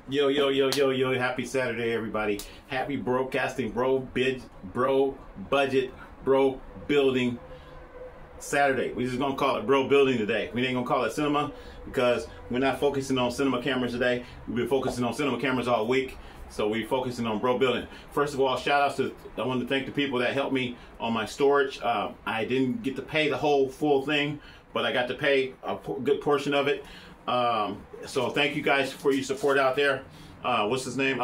Yo, yo, yo, yo, yo, happy Saturday, everybody. Happy broadcasting, bro budget, bro building Saturday. We're just gonna call it bro building today. We ain't gonna call it cinema because we're not focusing on cinema cameras today. We've been focusing on cinema cameras all week. So we're focusing on bro building. First of all, shout outs to, I want to thank the people that helped me on my storage. I didn't get to pay the whole full thing, but I got to pay a good portion of it. So thank you guys for your support out there. What's his name?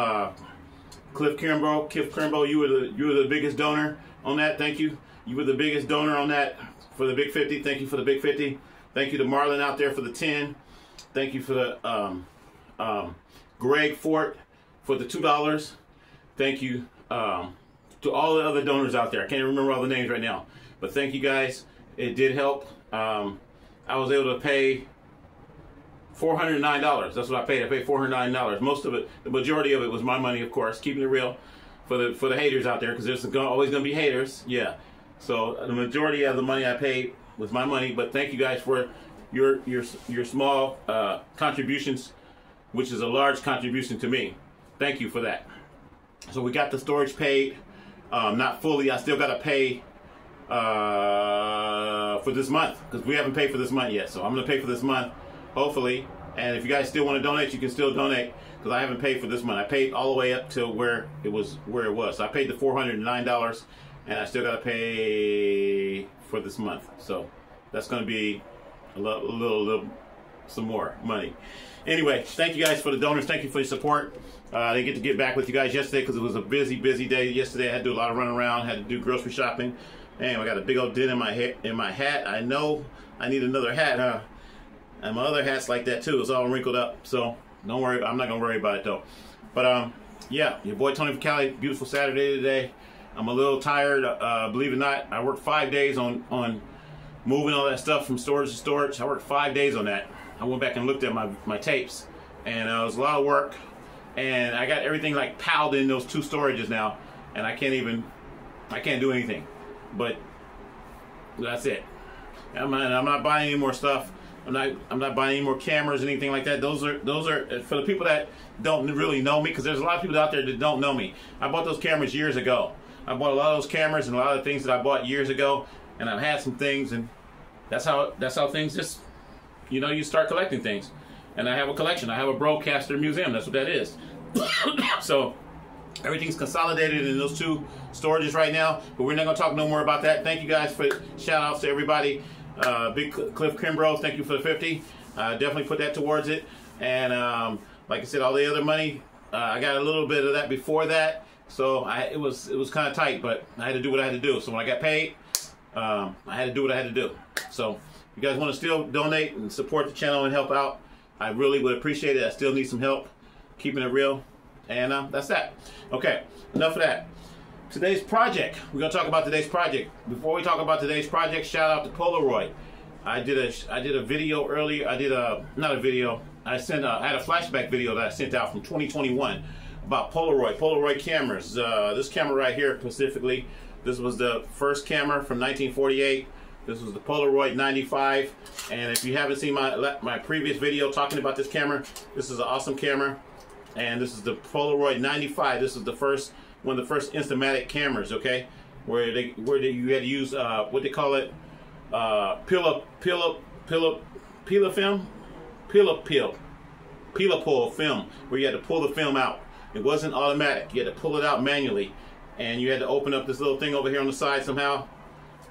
Cliff Kimbrough, you were the biggest donor on that. Thank you. You were the biggest donor on that for the big 50. Thank you for the big 50. Thank you to Marlon out there for the 10. Thank you for the Greg Fort for the $2. Thank you to all the other donors out there. I can't remember all the names right now, but thank you guys. It did help. I was able to pay $409. That's what I paid. I paid $409. Most of it, the majority of it, was my money, of course. Keeping it real for the haters out there, because there's always going to be haters. Yeah. So the majority of the money I paid was my money. But thank you guys for your small contributions, which is a large contribution to me. Thank you for that. So we got the storage paid. Not fully. I still got to pay for this month, because we haven't paid for this month yet. So I'm going to pay for this month, hopefully. And if you guys still want to donate, you can still donate, because I haven't paid for this month. I paid all the way up to where it was. So I paid the $409, and I still got to pay for this month. So that's going to be a little some more money. Anyway, thank you guys for the donors. Thank you for your support. I didn't get to get back with you guys yesterday because it was a busy day yesterday. I had to do a lot of running around, had to do grocery shopping. And I got a big old dent in my hat. I know I need another hat, huh? And my other hat's like that too. It's all wrinkled up. So don't worry. I'm not gonna worry about it though. But yeah, your boy Tony from Cali. Beautiful Saturday today. I'm a little tired. Believe it or not, I worked 5 days on moving all that stuff from storage to storage. I worked 5 days on that. I went back and looked at my tapes, and it was a lot of work. And I got everything like piled in those 2 storages now, and I can't do anything. But that's it. I'm not buying any more stuff. I'm not buying any more cameras, anything like that. Those are for the people that don't really know me, because there's a lot of people out there that don't know me. I bought those cameras years ago. I bought a lot of those cameras and a lot of things that I bought years ago, and I've had some things, and that's how things just, you start collecting things. And I have a collection. I have a BRO-CASTER museum. That's what that is. So everything's consolidated in those 2 storages right now, but we're not going to talk no more about that. Thank you guys for shout outs to everybody. Big Cliff Kimbrough, thank you for the 50. Definitely put that towards it. And like I said, all the other money, I got a little bit of that before that, so it was kind of tight, but I had to do what I had to do. So when I got paid, I had to do what I had to do. So if you guys want to still donate and support the channel and help out, I really would appreciate it. I still need some help keeping it real. And that's that. Okay, enough of that. Today's project. We're gonna talk about today's project. Before we talk about today's project, shout out to Polaroid. I did a video earlier. I had a flashback video that I sent out from 2021 about Polaroid cameras. This camera right here specifically. This was the first camera from 1948. This was the Polaroid 95. And if you haven't seen my previous video talking about this camera, this is an awesome camera. And this is the Polaroid 95. This is one of the first Instamatic cameras, okay? Where you had to use what they call it, peel pull film, where you had to pull the film out. It wasn't automatic. You had to pull it out manually, and you had to open up this little thing over here on the side somehow.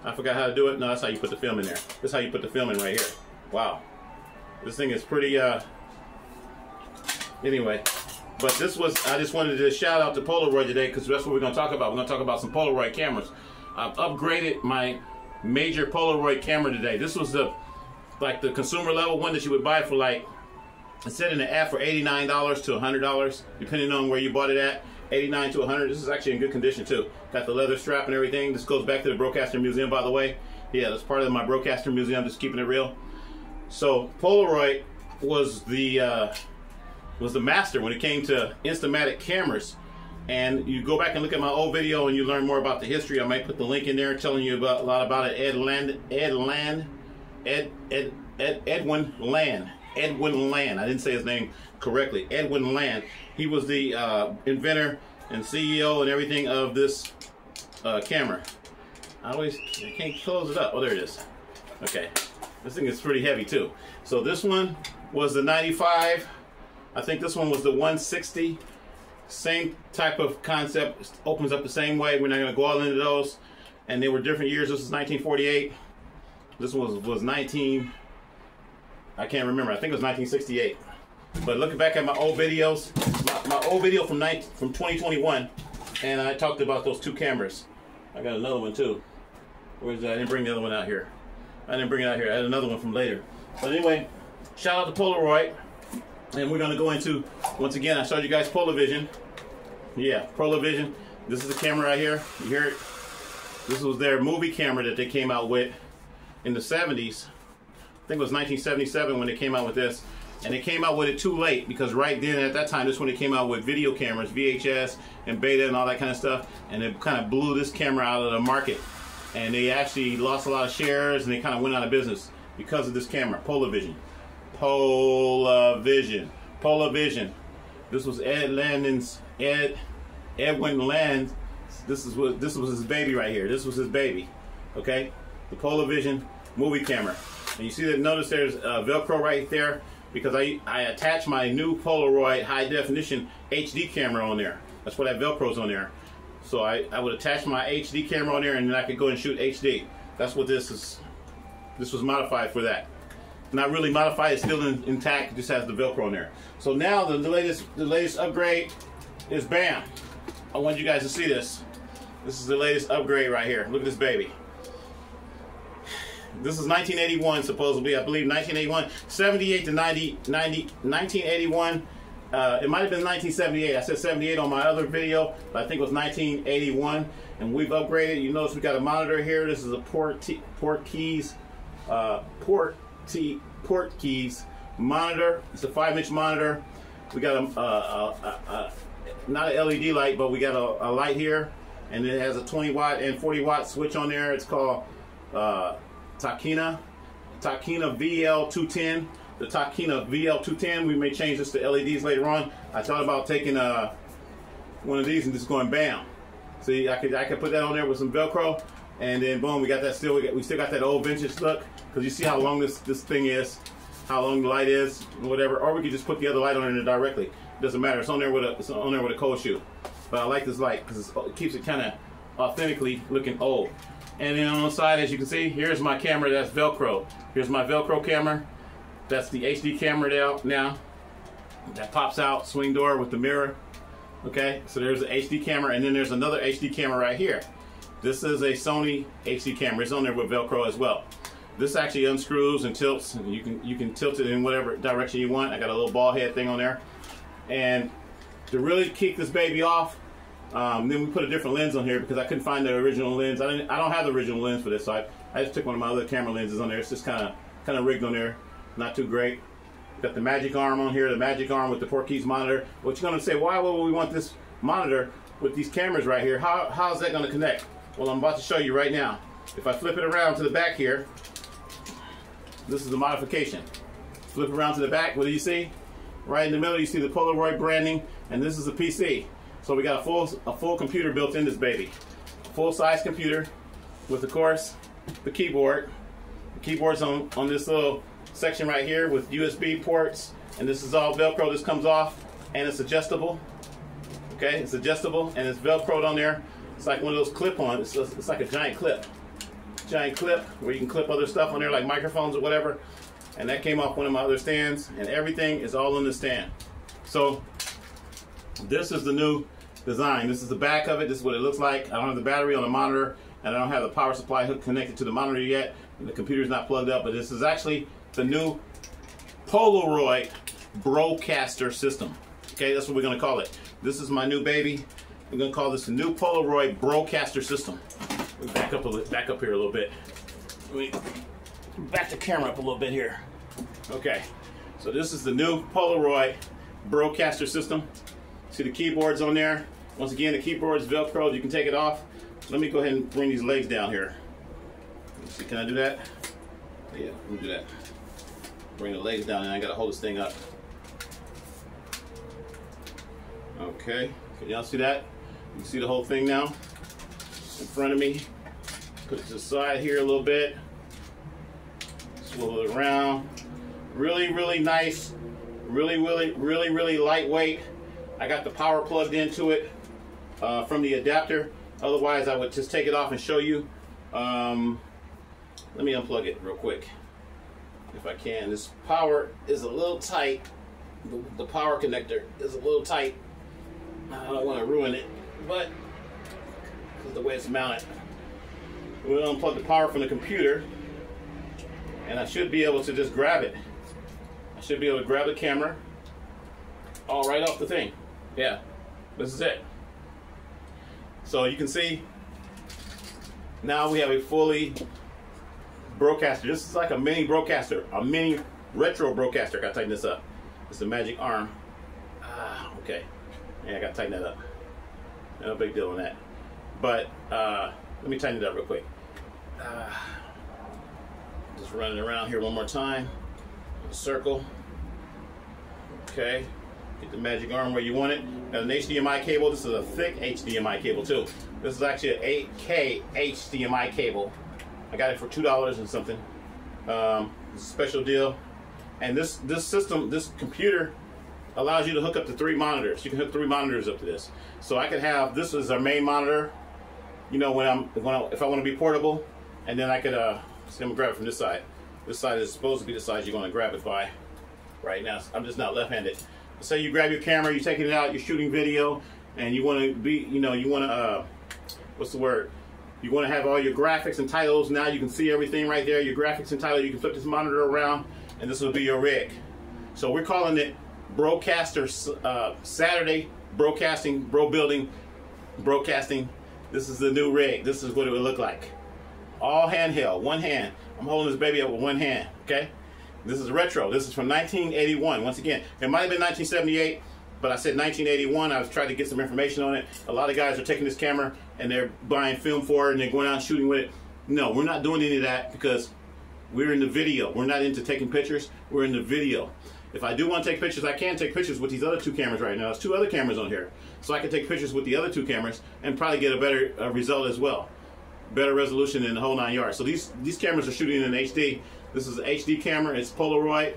I forgot how to do it. No, that's how you put the film in there. That's how you put the film in right here. Wow, this thing is pretty. Anyway. But I just wanted to shout out to Polaroid today, because that's what we're going to talk about. We're going to talk about some Polaroid cameras. I've upgraded my major Polaroid camera today. This was the consumer level one that you would buy for it said in the app for $89 to $100, depending on where you bought it at. $89 to $100. This is actually in good condition too. Got the leather strap and everything. This goes back to the BRO-CASTER museum, by the way. Yeah, that's part of my BRO-CASTER museum, just keeping it real. So Polaroid was the master when it came to Instamatic cameras. And you go back and look at my old video and you learn more about the history. I might put the link in there telling you a lot about it. Edwin Land. Edwin Land. I didn't say his name correctly. Edwin Land. He was the inventor and CEO and everything of this camera. I can't close it up. Oh, there it is. Okay. This thing is pretty heavy too. So this one was the 95. I think this one was the 160. Same type of concept. It opens up the same way. We're not going to go all into those. And they were different years. This was 1948. This one was 19. I can't remember. I think it was 1968. But looking back at my old videos, my old video from 2021, and I talked about those two cameras. I got another one too. Where's that? I didn't bring the other one out here. I didn't bring it out here. I had another one from later. But anyway, shout out to Polaroid. And we're going to go into, once again, I showed you guys Polavision. Yeah, Polavision. This is the camera right here. You hear it? This was their movie camera that they came out with in the 70s. I think it was 1977 when they came out with this. And they came out with it too late because right then, at that time, this is when they came out with video cameras, VHS and beta and all that kind of stuff. And it kind of blew this camera out of the market. And they actually lost a lot of shares and they kind of went out of business because of this camera, Polavision. Polavision. Polavision. This was Edwin Land. This was his baby right here. This was his baby. Okay? The Polavision movie camera. And you see that, notice there's Velcro right there because I attached my new Polaroid high definition HD camera on there. That's why that Velcro's on there. So I would attach my HD camera on there and then I could go and shoot HD. That's what this is. This was modified for that. Not really modified, it's still intact, it just has the Velcro on there. So now the latest upgrade is BAM. I want you guys to see this. This is the latest upgrade right here. Look at this baby. This is 1981 supposedly, I believe 1981, 78 to 1981. It might have been 1978. I said 78 on my other video, but I think it was 1981. And we've upgraded. You notice we got a monitor here. This is a port keys monitor. It's a 5-inch monitor. We got not an LED light, but we got a light here, and it has a 20-watt and 40-watt switch on there. It's called Takina VL210. The Takina VL210. We may change this to LEDs later on. I thought about taking one of these and just going bam. See, I could put that on there with some Velcro, and then boom, we got that still. We still got that old vintage look because you see how long this thing is, how long the light is, whatever. Or we could just put the other light on there directly. It doesn't matter. It's on there with a cold shoe. But I like this light because it keeps it kind of authentically looking old. And then on the side, as you can see, here's my camera that's Velcro. Here's my Velcro camera. That's the HD camera now. That pops out, swing door with the mirror. Okay, so there's an HD camera, and then there's another HD camera right here. This is a Sony HD camera. It's on there with Velcro as well. This actually unscrews and tilts, and you can tilt it in whatever direction you want. I got a little ball head thing on there. And to really kick this baby off, then we put a different lens on here because I couldn't find the original lens. I don't have the original lens for this, so I just took one of my other camera lenses on there. It's just kind of rigged on there. Not too great. Got the magic arm on here, the magic arm with the Portkeys monitor. What you're going to say, why would we want this monitor with these cameras right here? How's that going to connect? Well, I'm about to show you right now. If I flip it around to the back here, this is the modification. Flip around to the back, what do you see? Right in the middle, you see the Polaroid branding, and this is a PC. So we got a full computer built in this baby. Full-size computer with, of course, the keyboard. The keyboard's on this little section right here with USB ports, and this is all Velcro. This comes off, and it's adjustable. Okay, it's adjustable, and it's Velcroed on there. It's like one of those clip-ons. It's like a giant clip where you can clip other stuff on there, like microphones or whatever. And that came off one of my other stands, and everything is all in the stand. So this is the new design. This is the back of it. This is what it looks like. I don't have the battery on the monitor, and I don't have the power supply hook connected to the monitor yet. And the computer's not plugged up, but this is actually the new Polaroid BRO-CASTER system. Okay, that's what we're going to call it. This is my new baby. We're going to call this the new Polaroid BRO-CASTER system. Let me back up here a little bit. Let me back the camera up a little bit here. Okay, so this is the new Polaroid BRO-CASTER system. See the keyboards on there. Once again, the keyboard is Velcro. You can take it off. Let me go ahead and bring these legs down here. Let's see, can I do that? Yeah, let me do that. bring the legs down, and I gotta hold this thing up. Okay, can y'all see that? You can see the whole thing now in front of me. Put it to the side here a little bit. Swivel it around. Really, really nice. Really, really lightweight. I got the power plugged into it from the adapter. Otherwise, I would just take it off and show you. Let me unplug it real quick, if I can. This power is a little tight. The power connector is a little tight. I don't want to ruin it, but this is the way it's mounted. We'll unplug the power from the computer, and I should be able to just grab it. I should be able to grab the camera all right off the thing. Yeah, this is it. So you can see now we have a fully broadcaster. This is like a mini broadcaster, a mini retro broadcaster. I gotta tighten this up. It's a magic arm. Okay. Yeah, I gotta tighten that up. No big deal on that. But let me tighten it up real quick. Just running around here one more time. A circle. Okay. Get the magic arm where you want it. Got an HDMI cable. This is a thick HDMI cable too. This is actually an 8K HDMI cable. I got it for $2 and something. It's a special deal. And this system, this computer, allows you to hook up to 3 monitors. You can hook 3 monitors up to this. So I could have, this is our main monitor, you know, if I want to be portable, and then I could, see, I'm gonna grab it from this side. This side is supposed to be the side you're gonna grab it by. Right now, I'm just not left-handed. Say you grab your camera, you're taking it out, you're shooting video, and you want to be, you know, you want to, what's the word? You want to have all your graphics and titles. Now you can see everything right there. Your graphics and titles. You can flip this monitor around, and this will be your rig. So we're calling it Broadcaster Saturday Broadcasting, Broadcasting. This is the new rig. This is what it would look like. All handheld, one hand. I'm holding this baby up with one hand. Okay. This is retro. This is from 1981. Once again, it might have been 1978, but I said 1981. I was trying to get some information on it. A lot of guys are taking this camera and they're buying film for it and they're going out and shooting with it. No, we're not doing any of that because we're in the video. We're not into taking pictures. We're in the video. If I do want to take pictures, I can take pictures with these other 2 cameras right now. There's 2 other cameras on here. So I can take pictures with the other 2 cameras and probably get a better result as well. Better resolution in the whole 9 yards. So these cameras are shooting in HD. This is an HD camera. It's Polaroid.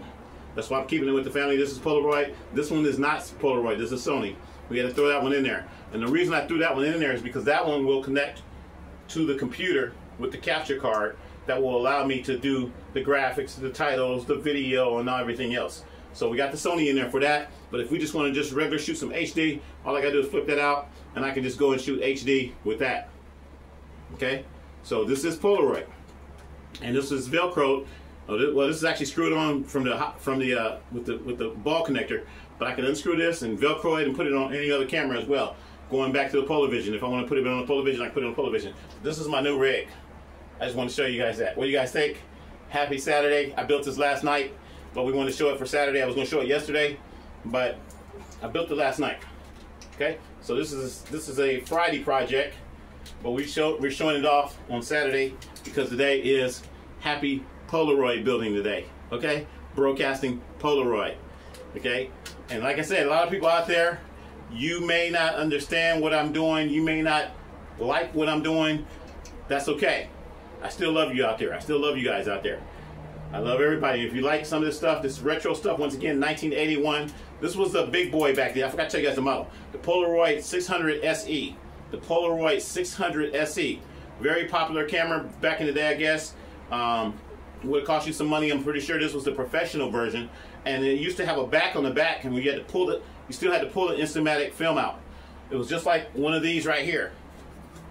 That's why I'm keeping it with the family. This is Polaroid. This one is not Polaroid. This is Sony. We had to throw that one in there. And the reason I threw that one in there is because that one will connect to the computer with the capture card that will allow me to do the graphics, the titles, the video, and everything else. So we got the Sony in there for that. But if we just want to just regular shoot some HD, all I got to do is flip that out, and I can just go and shoot HD with that. Okay? So this is Polaroid. And this is Velcro. Well, this is actually screwed on with the ball connector, but I can unscrew this and Velcro it and put it on any other camera as well. Going back to the Polavision, if I want to put it on the Polavision, I can put it on the Polavision. This is my new rig. I just want to show you guys that. What do you guys think? Happy Saturday. I built this last night, but we wanted to show it for Saturday. I was going to show it yesterday, but I built it last night. Okay, so this is a Friday project, but we're showing it off on Saturday because today is Happy Polaroid building today. Okay, broadcasting Polaroid. Okay, and like I said, a lot of people out there, you may not understand what I'm doing. You may not like what I'm doing. That's okay. I still love you out there. I still love you guys out there. I love everybody. If you like some of this stuff, this retro stuff, once again, 1981. This was the big boy back then. I forgot to tell you guys the model. The Polaroid 600 SE. The Polaroid 600 SE. Very popular camera back in the day, I guess. Would cost you some money. I'm pretty sure this was the professional version. And it used to have a back on the back, and you had to pull it. You still had to pull the Instamatic film out. It was just like one of these right here.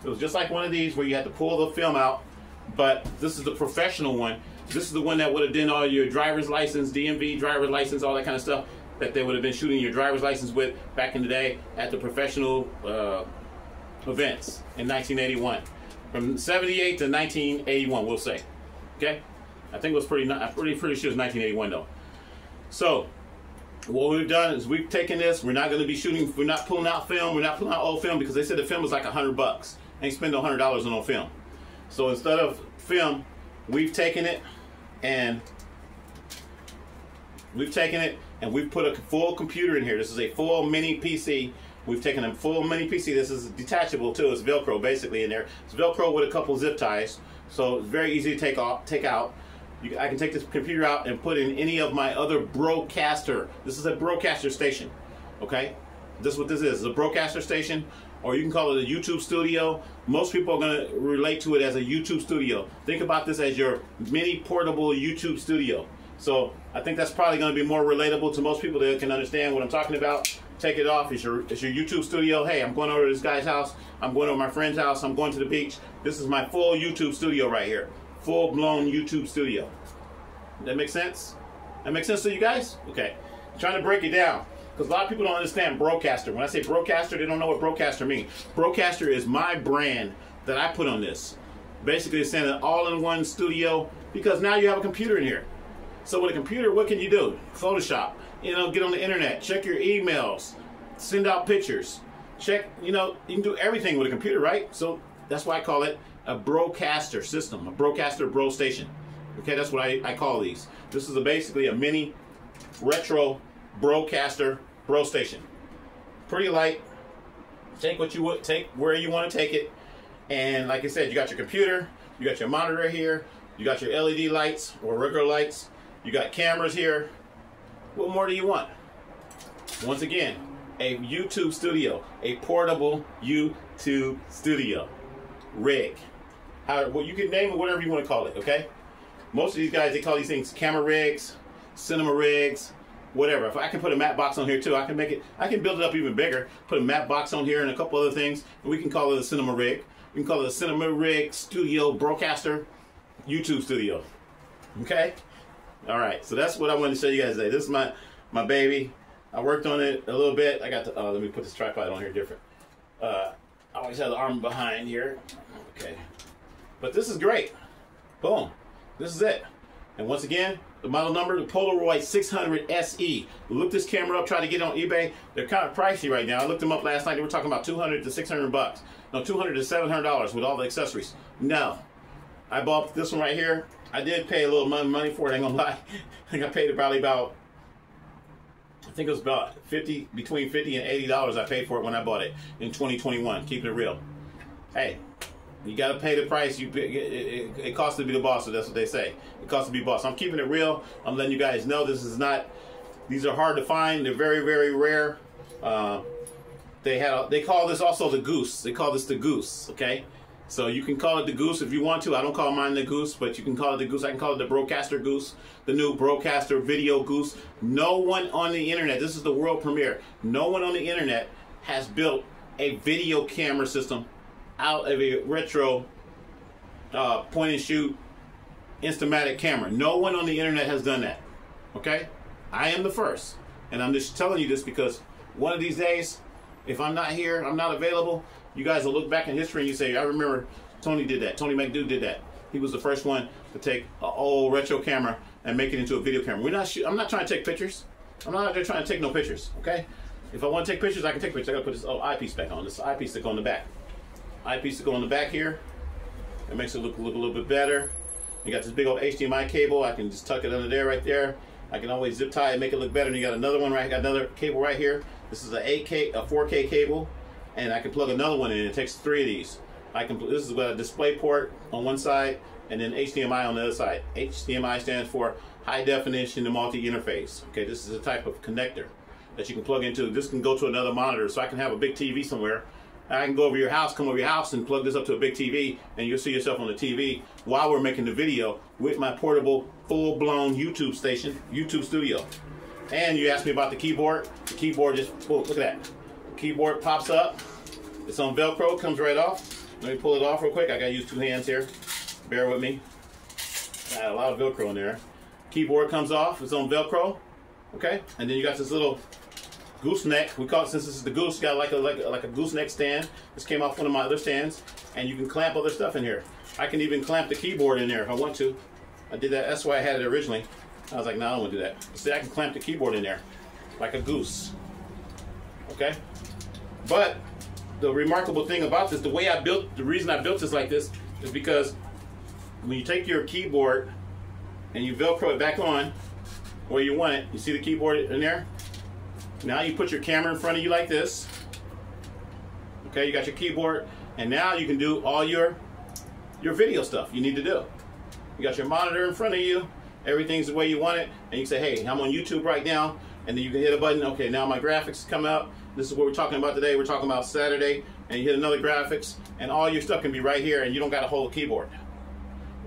It was just like one of these where you had to pull the film out. But this is the professional one. This is the one that would have done all your driver's license, DMV, driver's license, all that kind of stuff that they would have been shooting your driver's license with back in the day at the professional events in 1981. From 78 to 1981, we'll say. Okay? I think it was pretty sure it was 1981 though. So, what we've done is we've taken this, we're not going to be shooting, we're not pulling out film, we're not pulling out old film because they said the film was like $100. Ain't spend $100 on film. So instead of film, we've taken it and We've taken it and we've put a full computer in here. This is a full mini PC. We've taken a full mini PC. This is detachable too. It's Velcro basically in there. It's Velcro with a couple zip ties, so it's very easy to take out. I can take this computer out and put in any of my other BRO-CASTER. This is a BRO-CASTER station, okay? This is what this is. It's a BRO-CASTER station, or you can call it a YouTube studio. Most people are going to relate to it as a YouTube studio. Think about this as your mini portable YouTube studio. So I think that's probably going to be more relatable to most people that can understand what I'm talking about. Take it off. It's your YouTube studio. Hey, I'm going over to this guy's house. I'm going over to my friend's house. I'm going to the beach. This is my full YouTube studio right here. Full-blown YouTube studio. That makes sense? That makes sense to you guys? Okay. I'm trying to break it down because a lot of people don't understand BRO-CASTER. When I say BRO-CASTER, they don't know what BRO-CASTER means. BRO-CASTER is my brand that I put on this. Basically, it's saying an all-in-one studio because now you have a computer in here. So with a computer, what can you do? Photoshop. You know, get on the internet, check your emails, send out pictures, check, you know, you can do everything with a computer, right? So that's why I call it a BRO-CASTER system, a BRO-CASTER Bro Station. Okay, that's what I call these. This is basically a mini retro BRO-CASTER Bro Station. Pretty light. Take what you would take where you want to take it. And like I said, you got your computer, you got your monitor here, you got your LED lights or regular lights, you got cameras here. What more do you want? Once again, a YouTube studio, a portable YouTube studio rig. Well, you can name it whatever you want to call it, okay? Most of these guys, they call these things camera rigs, cinema rigs, whatever. If I can put a matte box on here too, I can build it up even bigger, put a matte box on here and a couple other things, and we can call it a cinema rig. We can call it a cinema rig studio BRO-CASTER YouTube studio. Okay? All right, so that's what I wanted to show you guys today. This is my baby. I worked on it a little bit. I got to, let me put this tripod on here different. I always have the arm behind here. Okay, but this is great. Boom, this is it. And once again, the model number, the Polaroid 600 SE. Look this camera up, try to get it on eBay. They're kind of pricey right now. I looked them up last night. They were talking about $200 to $600. No, $200 to $700 with all the accessories. No, I bought this one right here. I did pay a little money for it, I ain't gonna lie. I think I paid probably about, I think it was about between $50 and $80 I paid for it when I bought it in 2021, keeping it real. Hey, you gotta pay the price. It costs to be the boss, so that's what they say. It costs to be boss. I'm keeping it real. I'm letting you guys know this is not, these are hard to find. They're very, very rare. They call this also the Goose. They call this the Goose, okay? So you can call it the Goose if you want to. I don't call mine the Goose, but you can call it the Goose. I can call it the BRO-CASTER Goose, the new BRO-CASTER Video Goose. No one on the internet, this is the world premiere, no one on the internet has built a video camera system out of a retro point and shoot Instamatic camera. No one on the internet has done that, okay? I am the first, and I'm just telling you this because one of these days, if I'm not here, I'm not available, you guys will look back in history and you say, I remember Tony did that. Tony McDew did that. He was the first one to take an old retro camera and make it into a video camera. I'm not trying to take pictures. I'm not out there trying to take no pictures, okay? If I want to take pictures, I can take pictures. I gotta put this eyepiece back on. This eyepiece to go on the back. Eyepiece to go on the back here. It makes it look a little bit better. You got this big old HDMI cable. I can just tuck it under there right there. I can always zip tie it, make it look better. And you got another one right, got another cable right here. This is a 4K cable. And I can plug another one in. It takes 3 of these. This is a display port on one side, and then HDMI on the other side. HDMI stands for high definition multi-interface. Okay, this is a type of connector that you can plug into. This can go to another monitor, so I can have a big TV somewhere. I can go over your house, come over your house, and plug this up to a big TV, and you'll see yourself on the TV while we're making the video with my portable, full-blown YouTube station, YouTube studio. And you asked me about the keyboard. The keyboard just, oh, look at that. Keyboard pops up. It's on Velcro, comes right off. Let me pull it off real quick. I gotta use 2 hands here. Bear with me. I had a lot of Velcro in there. Keyboard comes off. It's on Velcro. Okay, and then you got this little gooseneck. We call it, since this is the Goose, got like a gooseneck stand. This came off one of my other stands, and you can clamp other stuff in here. I can even clamp the keyboard in there if I want to. I did that. That's why I had it originally. I was like, no, I don't want to do that. See, I can clamp the keyboard in there like a goose. Okay. But the remarkable thing about this, the reason I built this like this is because when you take your keyboard and you Velcro it back on, where you want it. You see the keyboard in there? Now you put your camera in front of you like this. Okay, you got your keyboard, and now you can do all your video stuff you need to do. You got your monitor in front of you, everything's the way you want it, and you say, hey, I'm on YouTube right now, and then you can hit a button. Okay, now my graphics come up. This is what we're talking about today. We're talking about Saturday, and you hit another graphics, and all your stuff can be right here, and you don't got to hold a keyboard.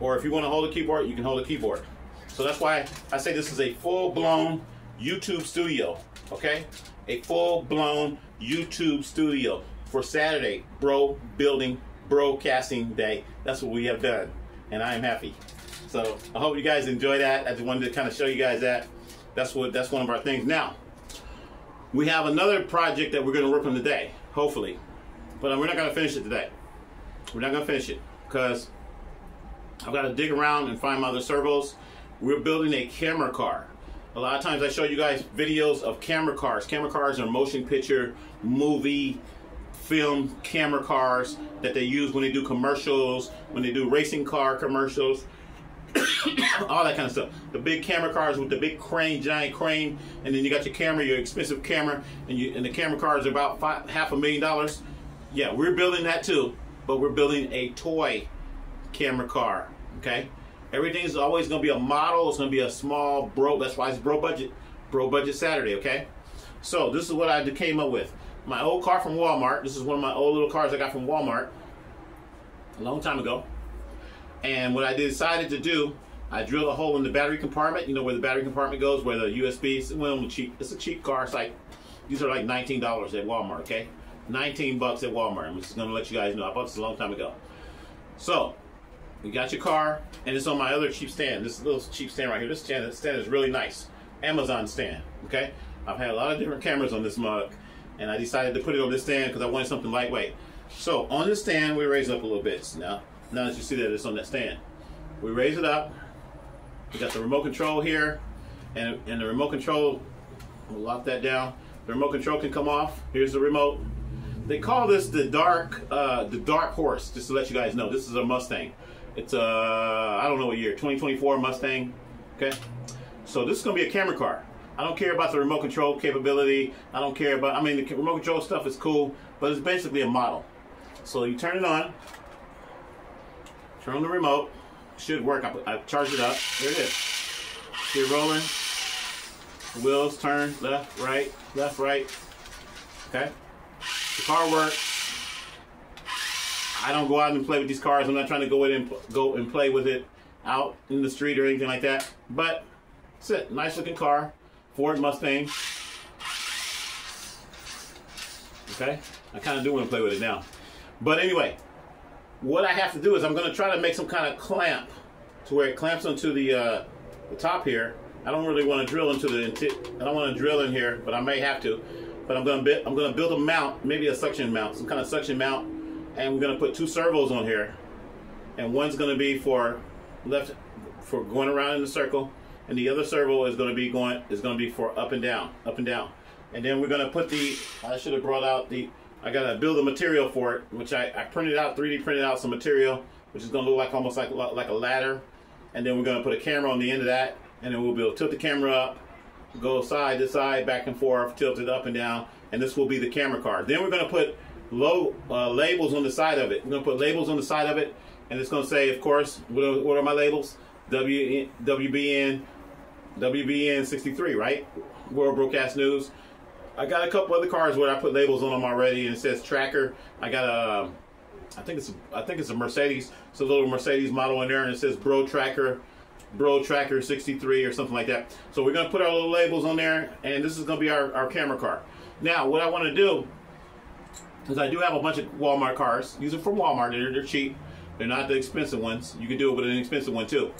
Or if you want to hold a keyboard, you can hold a keyboard. So that's why I say this is a full-blown YouTube studio, okay? A full-blown YouTube studio for Saturday, broadcasting day. That's what we have done, and I am happy. So I hope you guys enjoy that. I just wanted to kind of show you guys that. That's one of our things. Now, we have another project that we're going to work on today, hopefully. But we're not going to finish it today. We're not going to finish it because I've got to dig around and find my other servos. We're building a camera car. A lot of times I show you guys videos of camera cars. Camera cars are motion picture, movie, film camera cars that they use when they do commercials, when they do racing car commercials, all that kind of stuff. The big camera cars with the big crane, giant crane, and then you got your camera, your expensive camera, and the camera cars are about $500,000. Yeah, we're building that too, but we're building a toy camera car, okay? Everything is always going to be a model. It's going to be a small bro. That's why it's bro budget Saturday, okay? So this is what I came up with. My old car from Walmart. This is one of my old little cars I got from Walmart a long time ago. And what I decided to do, I drilled a hole in the battery compartment. You know where the battery compartment goes, where the USB. Well, it's a cheap car. It's like, these are like $19 at Walmart, okay? 19 bucks at Walmart. I'm just going to let you guys know. I bought this a long time ago. So you got your car, and it's on my other cheap stand. This little cheap stand right here. This stand is really nice. Amazon stand, okay? I've had a lot of different cameras on this mug, and I decided to put it on this stand because I wanted something lightweight. So on this stand, we raise it up a little bit. Now that you see that it's on that stand, we raise it up. We got the remote control here, and the remote control, we'll lock that down. The remote control can come off. Here's the remote. They call this the dark horse, just to let you guys know. This is a Mustang. It's a, I don't know what year, 2024 Mustang, okay? So this is gonna be a camera car. I don't care about the remote control capability. I don't care about, I mean, the remote control stuff is cool, but it's basically a model. So you turn it on, turn on the remote, should work. I charged it up, there it is. See it rolling, the wheels turn, left, right, okay? The car works. I don't go out and play with these cars. I'm not trying to go and play with it out in the street or anything like that. But it's it. Nice looking car. Ford Mustang. Okay? I kind of do want to play with it now. But anyway, what I have to do is I'm going to try to make some kind of clamp to where it clamps onto the top here. I don't really want to drill into I don't want to drill in here, but I may have to. But I'm going to build a mount, maybe a suction mount, some kind of suction mount. And we're going to put two servos on here, and one's going to be for going around in the circle, and the other servo is going to be for up and down, And then we're going to put I should have brought out I got to build a material for it, which I printed out, 3D printed out some material, which is going to look like almost like a ladder. And then we're going to put a camera on the end of that, and then we'll be able to tilt the camera up, go side to side, back and forth, tilt it up and down, and this will be the camera car. Then we're going to put labels on the side of it. We're going to put labels on the side of it, and it's going to say, of course, what are my labels? WBN 63, right? World Broadcast News. I got a couple other cars where I put labels on them already, and it says Tracker. I got a, I think it's a Mercedes. It's a little Mercedes model in there, and it says Bro Tracker 63 or something like that. So we're going to put our little labels on there, and this is going to be our camera car. Now, what I want to do, because I do have a bunch of Walmart cars. These are from Walmart. They're cheap. They're not the expensive ones. You can do it with an inexpensive one too.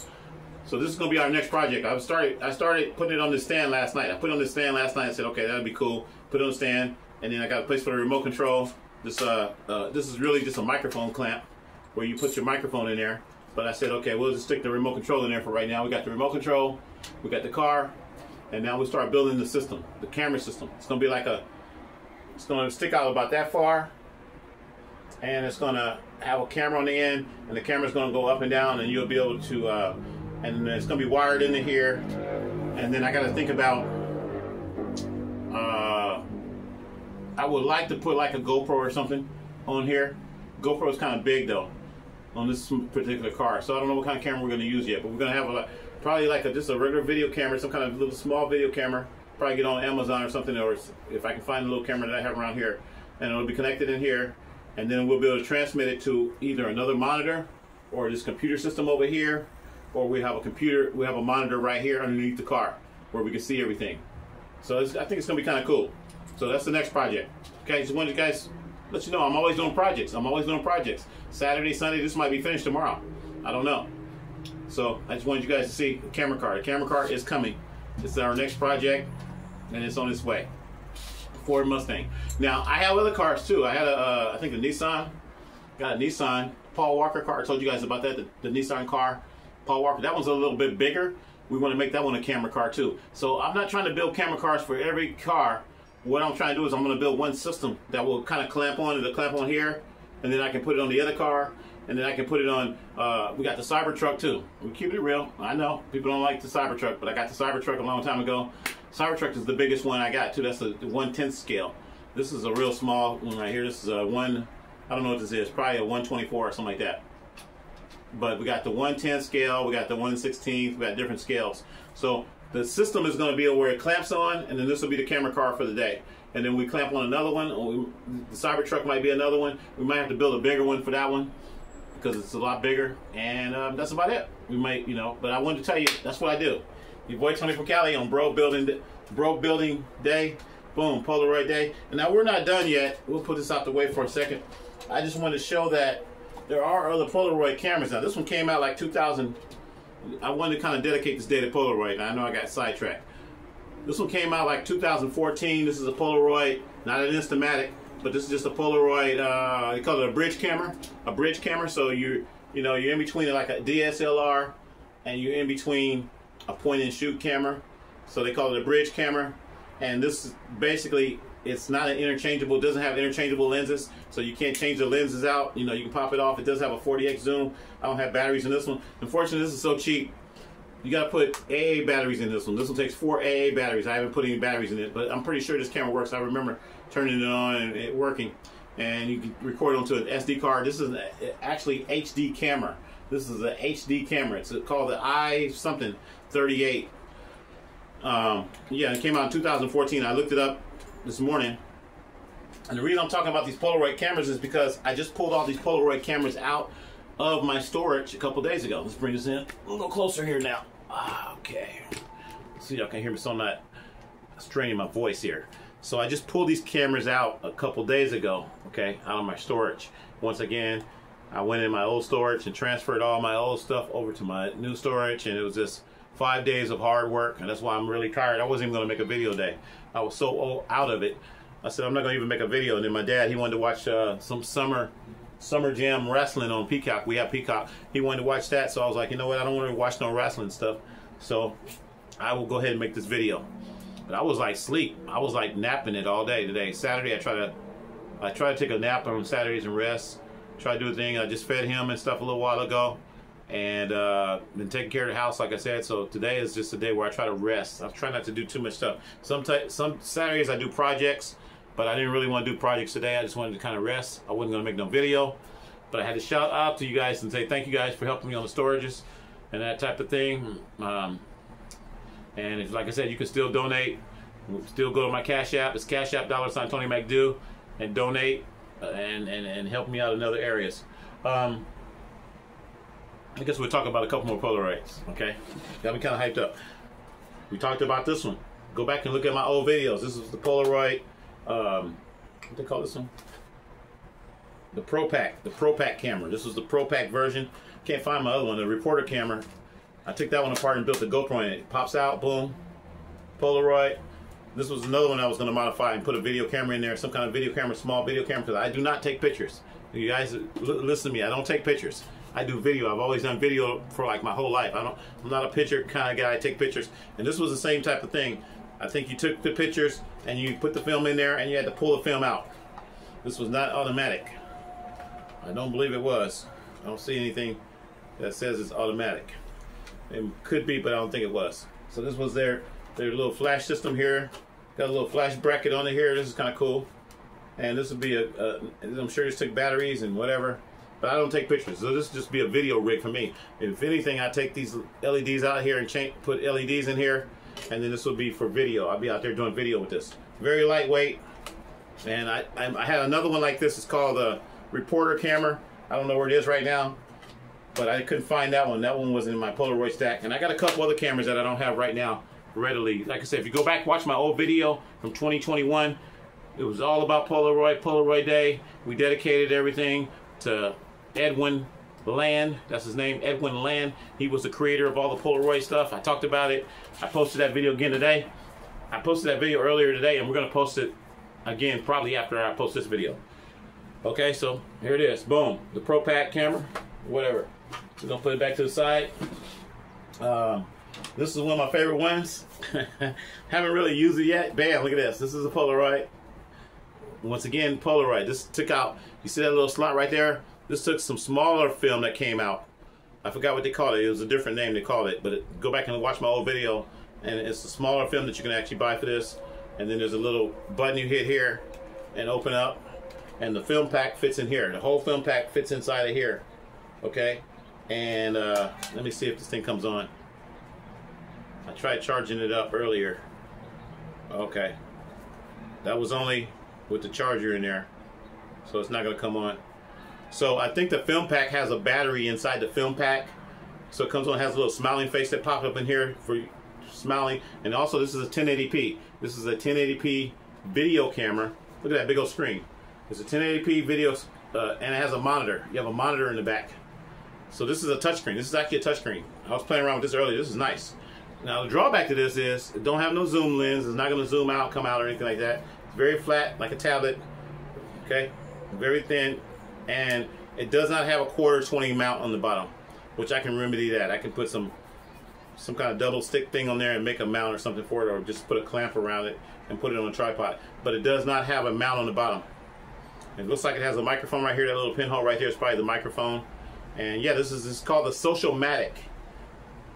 So this is going to be our next project. I started putting it on the stand last night. I put it on the stand last night and said, okay, that'd be cool. Put it on the stand, and then I got a place for the remote control. This is really just a microphone clamp where you put your microphone in there. But I said, okay, we'll just stick the remote control in there for right now. We got the remote control, we got the car, and now we start building the system, the camera system. It's going to be like it's going to stick out about that far, and it's going to have a camera on the end, and the camera's going to go up and down, and you'll be able to, and it's going to be wired into here, And then I got to think about, I would like to put like a GoPro or something on here. GoPro is kind of big though on this particular car, so I don't know what kind of camera we're going to use yet, but we're going to have probably like just a regular video camera, some kind of little small video camera, probably get on Amazon or something, or if I can find a little camera that I have around here, and it'll be connected in here, and then we'll be able to transmit it to either another monitor or this computer system over here, or we have a monitor right here underneath the car where we can see everything. So I think it's going to be kind of cool. So that's the next project. Okay, just wanted you guys let you know I'm always doing projects. Saturday, Sunday, this might be finished tomorrow. I don't know. So I just wanted you guys to see the camera car. The camera car is coming. It's our next project, and it's on its way. Ford Mustang. Now I have other cars too. I had I think a Nissan. Got a Nissan Paul Walker car. I told you guys about that. The Nissan car, Paul Walker. That one's a little bit bigger. We want to make that one a camera car too. So I'm not trying to build camera cars for every car. What I'm trying to do is I'm going to build one system that will kind of clamp on. It'll clamp on here, and then I can put it on the other car, and then I can put it on. We got the Cybertruck too. We keep it real. I know people don't like the Cybertruck, but I got the Cybertruck a long time ago. Cybertruck is the biggest one I got too. That's the 1/10 scale. This is a real small one right here. This is a one. I don't know what this is. Probably a 124 or something like that. But we got the 1/10 scale. We got the 1/16. We got different scales. So the system is going to be where it clamps on, and then this will be the camera car for the day. And then we clamp on another one. The Cybertruck might be another one. We might have to build a bigger one for that one because it's a lot bigger. And that's about it. We might, but I wanted to tell you that's what I do. Your boy Tony from Cali on Bro Building Day. Boom, Polaroid Day. And now we're not done yet. We'll put this out the way for a second. I just wanted to show that there are other Polaroid cameras. Now this one came out like 2000. I wanted to kind of dedicate this day to Polaroid. I know I got sidetracked. This one came out like 2014. This is a Polaroid, not an Instamatic, but this is just a Polaroid. They call it a bridge camera. A bridge camera. So you're in between like a DSLR, and you're in between a point and shoot camera. So they call it a bridge camera. And this is basically, it's not an interchangeable, it doesn't have interchangeable lenses, so you can't change the lenses out. You can pop it off. It does have a 40x zoom. I don't have batteries in this one. Unfortunately, this is so cheap. You got to put AA batteries in this one. This one takes 4 AA batteries. I haven't put any batteries in it, but I'm pretty sure this camera works. I remember turning it on and it working. And you can record onto an SD card. This is actually HD camera. This is an HD camera. It's called the i-something 38. Yeah, it came out in 2014. I looked it up this morning, and the reason I'm talking about these Polaroid cameras is because I just pulled all these Polaroid cameras out of my storage a couple days ago. Let's bring this in a little closer here now. Okay, so y'all can hear me, so I'm not straining my voice here. So I just pulled these cameras out a couple days ago, okay, out of my storage. Once again, I went in my old storage and transferred all my old stuff over to my new storage, and it was just 5 days of hard work, and that's why I'm really tired. I wasn't even going to make a video today. I was so out of it. I said I'm not going to even make a video. And then my dad, he wanted to watch some summer jam wrestling on Peacock. We have Peacock. He wanted to watch that, so I was like, you know what? I don't want to watch no wrestling stuff. So I will go ahead and make this video. But I was like sleep. I was like napping it all day today. Saturday, I try to take a nap on Saturdays and rest. Try to do a thing. I just fed him and stuff a little while ago. And been taking care of the house, like I said. So today is just a day where I try to rest. I try not to do too much stuff. Some Saturdays I do projects, but I didn't really want to do projects today. I just wanted to kind of rest. I wasn't going to make no video, but I had to shout out to you guys and say thank you guys for helping me on the storages and that type of thing. And it's, like I said, you can still donate. Still go to my Cash App. It's Cash App $ Tony McDew, and donate and help me out in other areas. I guess we'll talk about a couple more Polaroids, okay? Got me kind of hyped up. We talked about this one. Go back and look at my old videos. This is the Polaroid, what they call this one? The Pro Pack camera. This was the Pro Pack version. Can't find my other one, the reporter camera. I took that one apart and built a GoPro in it. It pops out, boom, Polaroid. This was another one I was going to modify and put a video camera in there, some kind of video camera, small video camera, because I do not take pictures. You guys listen to me. I don't take pictures. I do video. I've always done video for like my whole life. I'm not a picture kind of guy. I take pictures. And this was the same type of thing. I think you took the pictures and you put the film in there and you had to pull the film out. This was not automatic. I don't believe it was. I don't see anything that says it's automatic. It could be, but I don't think it was. So this was their little flash system here. Got a little flash bracket on it here. This is kind of cool. And this would be I'm sure this took batteries and whatever, but I don't take pictures. So this would just be a video rig for me. If anything, I take these LEDs out here and put LEDs in here, and then this would be for video. I'll be out there doing video with this. Very lightweight. And I had another one like this. It's called a reporter camera. I don't know where it is right now, but I couldn't find that one. That one was in my Polaroid stack. And I got a couple other cameras that I don't have right now readily. Like I said, if you go back, watch my old video from 2021, it was all about Polaroid Day. We dedicated everything to Edwin Land. That's his name, Edwin Land. He was the creator of all the Polaroid stuff. I talked about it. I posted that video again today. I posted that video earlier today, and we're going to post it again probably after I post this video. Okay, so here it is. Boom. The Pro Pack camera, whatever. We're going to put it back to the side. This is one of my favorite ones. Haven't really used it yet. Bam, look at this. This is a Polaroid. Once again, Polaroid. This took out, you see that little slot right there? This took some smaller film that came out. I forgot what they called it. It was a different name they called it. But go back and watch my old video, and it's a smaller film that you can actually buy for this. And then there's a little button you hit here and open up, and the film pack fits in here. The whole film pack fits inside of here. Okay? And let me see if this thing comes on. I tried charging it up earlier. Okay. That was only with the charger in there, so it's not going to come on. So I think the film pack has a battery inside the film pack, so it comes on, has a little smiling face that pops up in here for smiling. And also, this is a 1080p. This is a 1080p video camera. Look at that big old screen. It's a 1080p video, and it has a monitor. You have a monitor in the back. So this is a touchscreen. This is actually a touchscreen. I was playing around with this earlier. This is nice. Now the drawback to this is it don't have no zoom lens. It's not going to zoom out, come out, or anything like that. Very flat, like a tablet. Okay, very thin, and it does not have a 1/4-20 mount on the bottom, which I can remedy that. I can put some kind of double stick thing on there and make a mount or something for it, or just put a clamp around it and put it on a tripod. But it does not have a mount on the bottom. It looks like it has a microphone right here. That little pinhole right there is probably the microphone. And yeah, this is called the Social-Matic.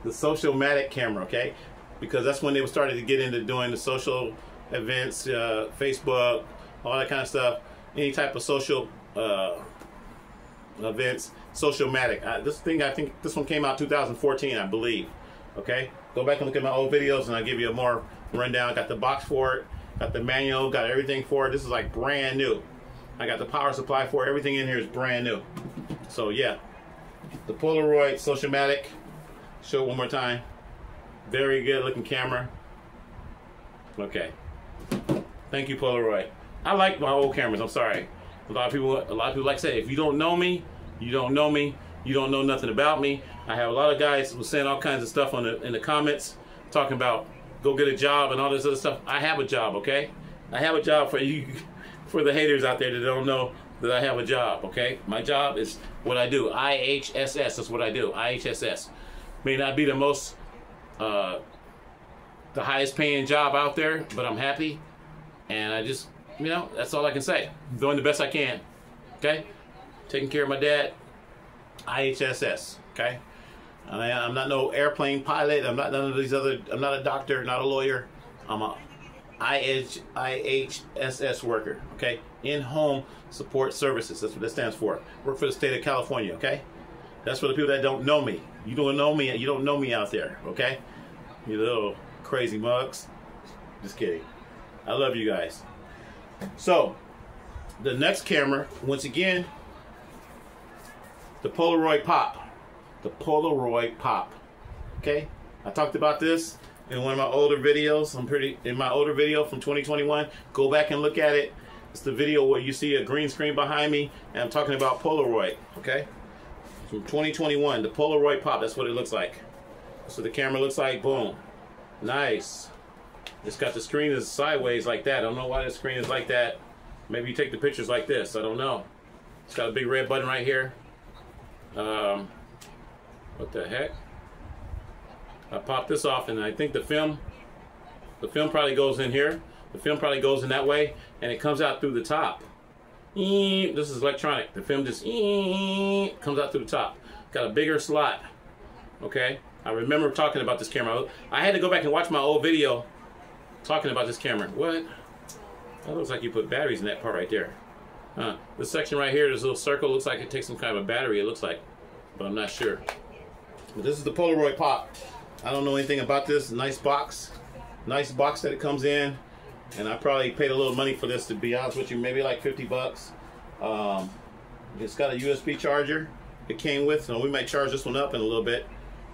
The Social-Matic camera, okay? Because that's when they started to get into doing the social events, Facebook, all that kind of stuff. Any type of social events, Social-Matic. This thing, I think this one came out 2014, I believe. Okay, go back and look at my old videos, and I'll give you a more rundown. Got the box for it, got the manual, got everything for it. This is like brand new. I got the power supply for it. Everything in here is brand new. So yeah, the Polaroid Social-Matic. Show it one more time. Very good looking camera. Okay. Thank you, Polaroid. I like my old cameras. I'm sorry. A lot of people like to say, if you don't know me, you don't know me. You don't know nothing about me. I have a lot of guys who saying all kinds of stuff in the comments, talking about go get a job and all this other stuff. I have a job, okay? I have a job for you, for the haters out there that don't know that I have a job, okay? My job is what I do. IHSS. That's what I do. IHSS. May not be the most, the highest paying job out there, but I'm happy. And I just, you know, that's all I can say. I'm doing the best I can, okay? Taking care of my dad. IHSS, okay? I'm not no airplane pilot. I'm not none of these other, I'm not a doctor, not a lawyer. I'm a IHSS worker, okay? In-home support services, that's what that stands for. Work for the state of California, okay? That's for the people that don't know me. You don't know me, you don't know me out there, okay? You little crazy mugs. Just kidding. I love you guys. So, the next camera, once again, the Polaroid Pop. The Polaroid Pop. Okay? I talked about this in one of my older videos. In my older video from 2021. Go back and look at it. It's the video where you see a green screen behind me, and I'm talking about Polaroid. Okay? From 2021, the Polaroid Pop. That's what it looks like. That's what the camera looks like. Boom. Nice. It's got the screen is sideways like that. I don't know why the screen is like that. Maybe you take the pictures like this. I don't know. It's got a big red button right here. What the heck? I popped this off, and I think the film probably goes in here. The film probably goes in that way, and it comes out through the top. This is electronic. The film just comes out through the top. Got a bigger slot. Okay, I remember talking about this camera. I had to go back and watch my old video talking about this camera. What? That looks like you put batteries in that part right there. This section right here, this little circle, looks like it takes some kind of a battery, it looks like. But I'm not sure. But this is the Polaroid Pop. I don't know anything about this. Nice box. Nice box that it comes in. And I probably paid a little money for this, to be honest with you. Maybe like 50 bucks. It's got a USB charger it came with. So we might charge this one up in a little bit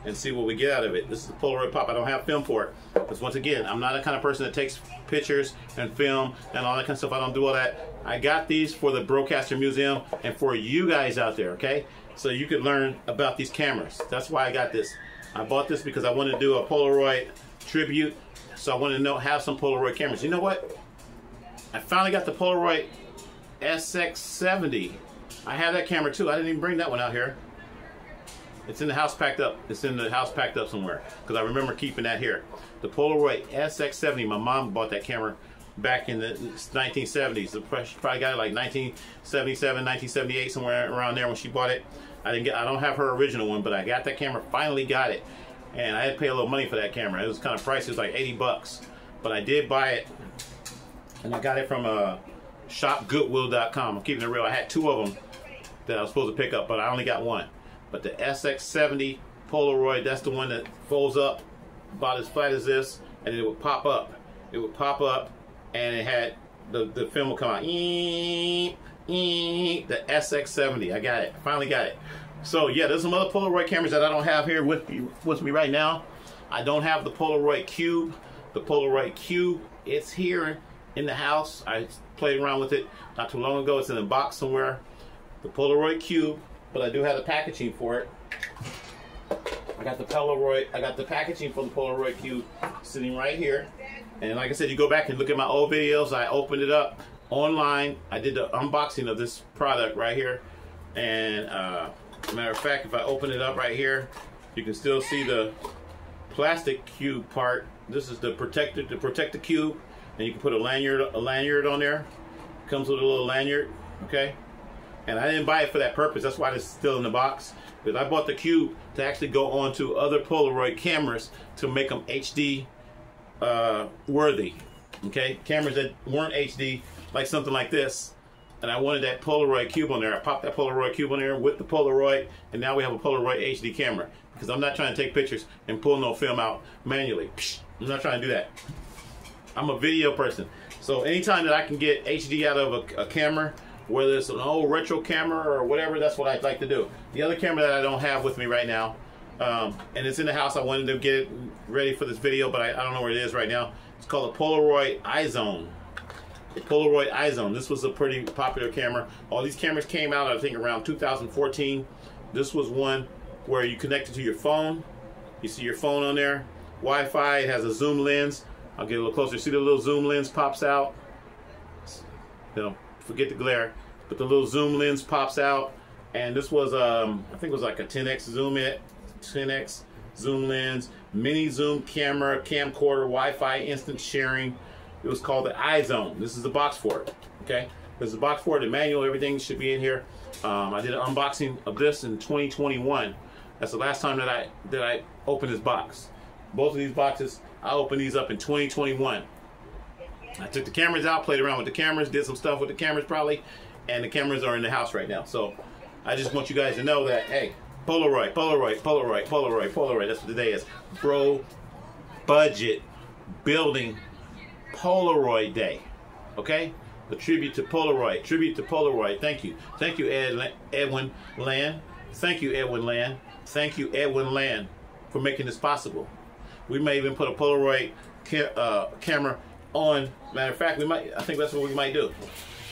and see what we get out of it. This is the Polaroid Pop. I don't have film for it. Because once again, I'm not the kind of person that takes pictures and film and all that kind of stuff. I don't do all that. I got these for the BRO-CASTER Museum and for you guys out there, okay? So you could learn about these cameras. That's why I got this. I bought this because I wanted to do a Polaroid tribute. So I wanted to have some Polaroid cameras. You know what? I finally got the Polaroid SX70. I have that camera too. I didn't even bring that one out here. It's in the house packed up. It's in the house packed up somewhere because I remember keeping that here. The Polaroid SX70. My mom bought that camera back in the 1970s. She probably got it like 1977, 1978, somewhere around there when she bought it. I don't have her original one, but I got that camera. Finally got it, and I had to pay a little money for that camera. It was kind of pricey. It was like 80 bucks, but I did buy it, and I got it from shopgoodwill.com. I'm keeping it real. I had two of them that I was supposed to pick up, but I only got one. But the SX70 Polaroid, that's the one that folds up about as flat as this, and it would pop up. It would pop up, and it had the film would come out. The SX70. I got it. Finally got it. So yeah, there's some other Polaroid cameras that I don't have here with me right now. I don't have the Polaroid Cube. The Polaroid Cube, it's here in the house. I played around with it not too long ago. It's in a box somewhere. The Polaroid Cube, but I do have the packaging for it. I got the packaging for the Polaroid Cube sitting right here. And like I said, you go back and look at my old videos. I opened it up online. I did the unboxing of this product right here. And matter of fact, if I open it up right here, you can still see the plastic cube part. This is the protector to protect the cube. And you can put a lanyard on there. Comes with a little lanyard, okay? And I didn't buy it for that purpose. That's why it's still in the box. Because I bought the cube to actually go onto other Polaroid cameras to make them HD worthy. Okay, cameras that weren't HD, like something like this. And I wanted that Polaroid cube on there. I popped that Polaroid cube on there with the Polaroid, and now we have a Polaroid HD camera. Because I'm not trying to take pictures and pull no film out manually. I'm not trying to do that. I'm a video person. So anytime that I can get HD out of a camera, whether it's an old retro camera or whatever, that's what I'd like to do. The other camera that I don't have with me right now, and it's in the house, I wanted to get it ready for this video, but I don't know where it is right now. It's called a Polaroid iZone. The Polaroid iZone. This was a pretty popular camera. All these cameras came out, I think, around 2014. This was one where you connect it to your phone. You see your phone on there. Wi-Fi. It has a zoom lens. I'll get a little closer. See the little zoom lens pops out? You know, forget the glare, but the little zoom lens pops out. And this was I think it was like a 10x zoom lens, mini zoom camera, camcorder, Wi-Fi instant sharing. It was called the iZone. This is the box for it. Okay, there's a box for it. The manual, everything should be in here. I did an unboxing of this in 2021. That's the last time that I opened this box. Both of these boxes, I opened these up in 2021. I took the cameras out, played around with the cameras, did some stuff with the cameras probably, and the cameras are in the house right now. So I just want you guys to know that, hey, Polaroid. That's what today is. Bro Budget Building Polaroid Day. Okay? A tribute to Polaroid. Tribute to Polaroid. Thank you. Thank you, Edwin Land. Thank you, Edwin Land. Thank you, Edwin Land, for making this possible. We may even put a Polaroid camera on. Matter of fact, I think that's what we might do.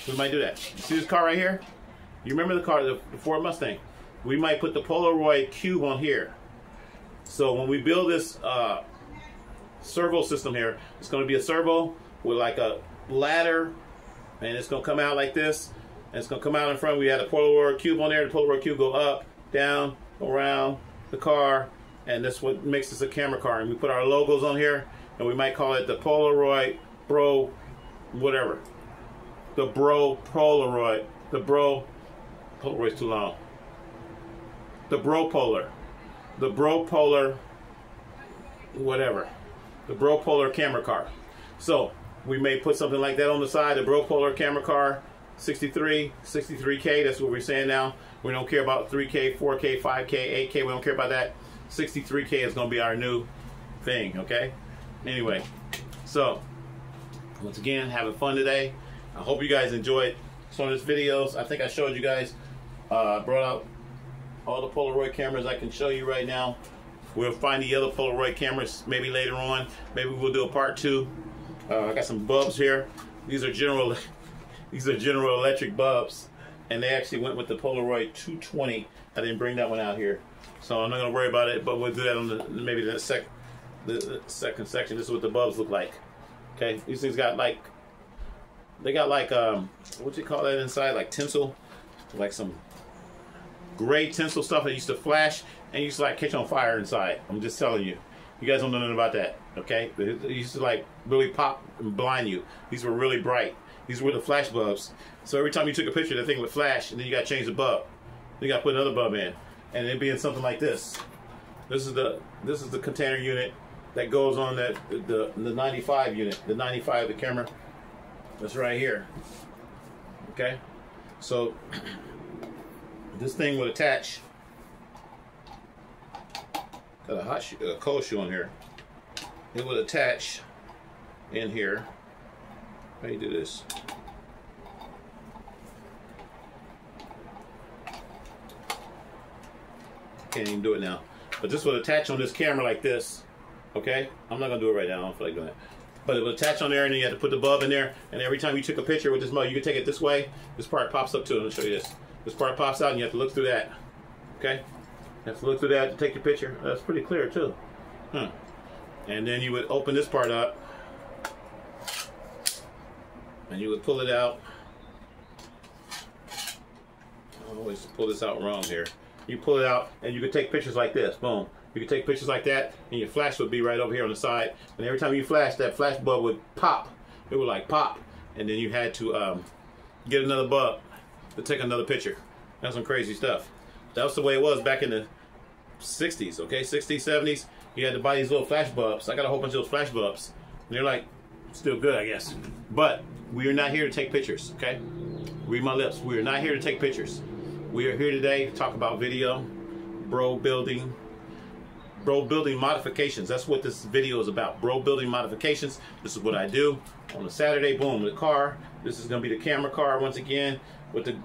We might do that. You see this car right here? You remember the car, the Ford Mustang? We might put the Polaroid cube on here. So when we build this servo system here, it's going to be a servo with like a ladder, and it's going to come out like this, and it's going to come out in front. We had a Polaroid cube on there. The Polaroid cube go up, down, around the car, and that's what makes this a camera car. And we put our logos on here, and we might call it the Polaroid Bro, whatever. The Bro Polaroid. The Bro, Polaroid's too long. The Bro Polar. The Bro Polar whatever, the Bro Polar camera car. So we may put something like that on the side, the Bro Polar camera car, 63K, that's what we're saying now. We don't care about 3K, 4K, 5K, 8K, we don't care about that. 63K is going to be our new thing, okay? Anyway, so once again, having fun today. I hope you guys enjoyed some of these videos. I think I showed you guys, brought out all the Polaroid cameras I can show you right now. We'll find the other Polaroid cameras maybe later on. Maybe we'll do a part 2. I got some bulbs here. These are General Electric bulbs, and they actually went with the Polaroid 220. I didn't bring that one out here, so I'm not gonna worry about it. But we'll do that on the second section. This is what the bulbs look like. Okay, these things got like, what do you call that inside? Like tinsel, like some gray tinsel stuff that used to flash and used to like catch on fire inside. I'm just telling you. You guys don't know nothing about that, okay? It used to like really pop and blind you. These were really bright. These were the flash bulbs. So every time you took a picture, the thing would flash, and then you got to change the bulb. You got to put another bulb in, and it'd be in something like this. This is the container unit that goes on the 95 unit, the 95, the camera. That's right here. Okay, so this thing would attach. Got a cold shoe on here. It would attach in here. How do you do this? Can't even do it now. But this would attach on this camera like this. Okay? I'm not gonna do it right now. I don't feel like doing it. But it would attach on there, and then you have to put the bulb in there. And every time you took a picture with this mode, you can take it this way. This part pops up too. Let me show you this. This part pops out, and you have to look through that. Okay? You have to look through that to take your picture. That's pretty clear too. And then you would open this part up, and you would pull it out. I always pull this out wrong here. You pull it out, and you could take pictures like this. Boom. You could take pictures like that, and your flash would be right over here on the side. And every time you flash, that flash bulb would pop. It would like pop, and then you had to get another bulb to take another picture. That's some crazy stuff. That was the way it was back in the 60s, okay? 60s, 70s. You had to buy these little flash bulbs. I got a whole bunch of those flash bulbs. And they're like, still good, I guess. But we are not here to take pictures, okay? Read my lips. We are not here to take pictures. We are here today to talk about video, bro building modifications. That's what this video is about. Bro building modifications. This is what I do on a Saturday. Boom, the car. This is gonna be the camera car once again with the